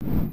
Your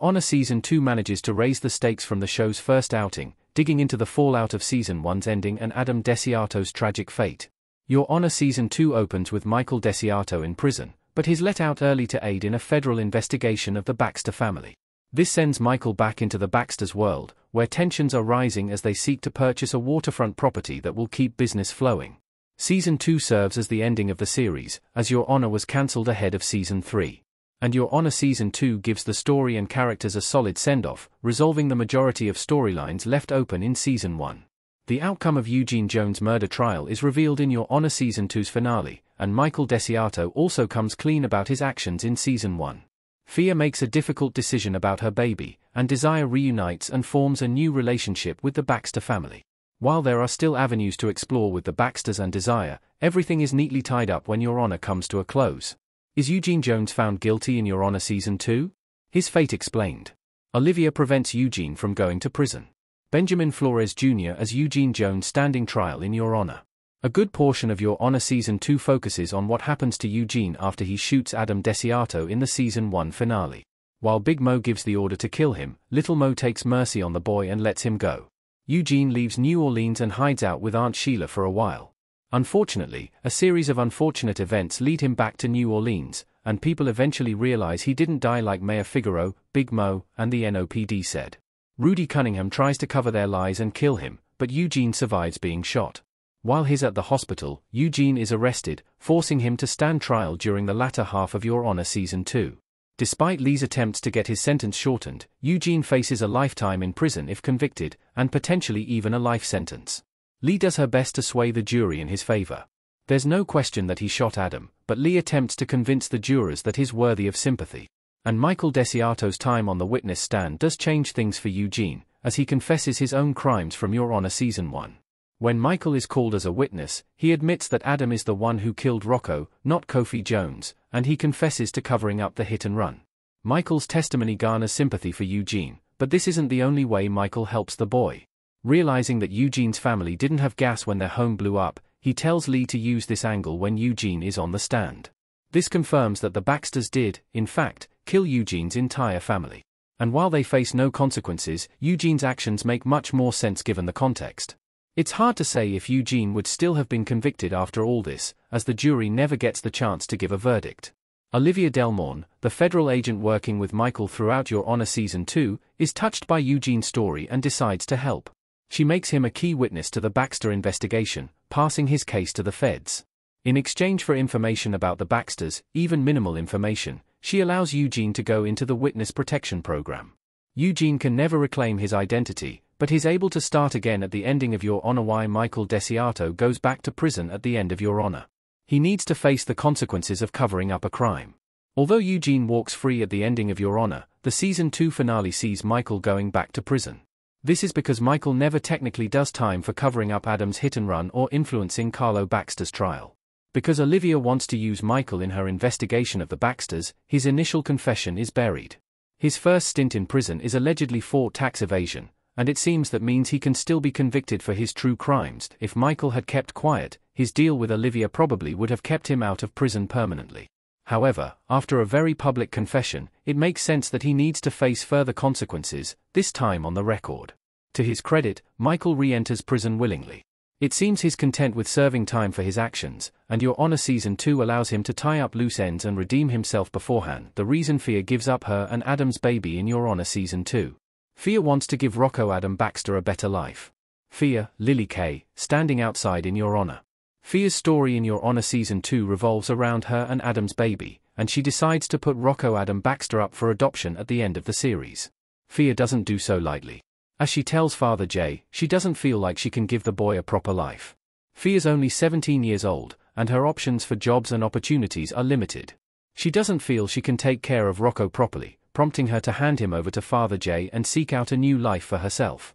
Honor Season 2 manages to raise the stakes from the show's first outing, digging into the fallout of Season 1's ending and Adam Desiato's tragic fate. Your Honor Season 2 opens with Michael Desiato in prison, but he's let out early to aid in a federal investigation of the Baxter family. This sends Michael back into the Baxter's world, where tensions are rising as they seek to purchase a waterfront property that will keep business flowing. Season 2 serves as the ending of the series, as Your Honor was cancelled ahead of Season 3. And Your Honor Season 2 gives the story and characters a solid send-off, resolving the majority of storylines left open in Season 1. The outcome of Eugene Jones' murder trial is revealed in Your Honor Season 2's finale, and Michael Desiato also comes clean about his actions in Season 1. Fia makes a difficult decision about her baby, and Desire reunites and forms a new relationship with the Baxter family. While there are still avenues to explore with the Baxters and Desire, everything is neatly tied up when Your Honor comes to a close. Is Eugene Jones found guilty in Your Honor Season 2? His fate explained. Olivia prevents Eugene from going to prison. Benjamin Flores Jr. as Eugene Jones standing trial in Your Honor. A good portion of Your Honor Season 2 focuses on what happens to Eugene after he shoots Adam Desiato in the Season 1 finale. While Big Mo gives the order to kill him, Little Mo takes mercy on the boy and lets him go. Eugene leaves New Orleans and hides out with Aunt Sheila for a while. Unfortunately, a series of unfortunate events lead him back to New Orleans, and people eventually realize he didn't die like Mayor Figaro, Big Mo, and the NOPD said. Rudy Cunningham tries to cover their lies and kill him, but Eugene survives being shot. While he's at the hospital, Eugene is arrested, forcing him to stand trial during the latter half of Your Honor Season 2. Despite Lee's attempts to get his sentence shortened, Eugene faces a lifetime in prison if convicted, and potentially even a life sentence. Lee does her best to sway the jury in his favor. There's no question that he shot Adam, but Lee attempts to convince the jurors that he's worthy of sympathy. And Michael Desiato's time on the witness stand does change things for Eugene, as he confesses his own crimes from Your Honor Season 1. When Michael is called as a witness, he admits that Adam is the one who killed Rocco, not Kofi Jones, and he confesses to covering up the hit and run. Michael's testimony garners sympathy for Eugene, but this isn't the only way Michael helps the boy. Realizing that Eugene's family didn't have gas when their home blew up, he tells Lee to use this angle when Eugene is on the stand. This confirms that the Baxters did, in fact, kill Eugene's entire family. And while they face no consequences, Eugene's actions make much more sense given the context. It's hard to say if Eugene would still have been convicted after all this, as the jury never gets the chance to give a verdict. Olivia Delmorne, the federal agent working with Michael throughout Your Honor Season 2, is touched by Eugene's story and decides to help. She makes him a key witness to the Baxter investigation, passing his case to the feds. In exchange for information about the Baxters, even minimal information, she allows Eugene to go into the witness protection program. Eugene can never reclaim his identity, but he's able to start again at the ending of Your Honor. Why Michael Desiato goes back to prison at the end of Your Honor. He needs to face the consequences of covering up a crime. Although Eugene walks free at the ending of Your Honor, the Season 2 finale sees Michael going back to prison. This is because Michael never technically does time for covering up Adam's hit-and-run or influencing Carlo Baxter's trial. Because Olivia wants to use Michael in her investigation of the Baxters, his initial confession is buried. His first stint in prison is allegedly for tax evasion, and it seems that means he can still be convicted for his true crimes. If Michael had kept quiet, his deal with Olivia probably would have kept him out of prison permanently. However, after a very public confession, it makes sense that he needs to face further consequences, this time on the record. To his credit, Michael re-enters prison willingly. It seems he's content with serving time for his actions, and Your Honor Season 2 allows him to tie up loose ends and redeem himself beforehand. The reason Fia gives up her and Adam's baby in Your Honor Season 2. Fia wants to give Rocco Adam Baxter a better life. Fia, Lily Kay, standing outside in Your Honor. Fia's story in Your Honor Season 2 revolves around her and Adam's baby, and she decides to put Rocco Adam Baxter up for adoption at the end of the series. Fia doesn't do so lightly. As she tells Father Jay, she doesn't feel like she can give the boy a proper life. Fia's only 17 years old, and her options for jobs and opportunities are limited. She doesn't feel she can take care of Rocco properly, prompting her to hand him over to Father Jay and seek out a new life for herself.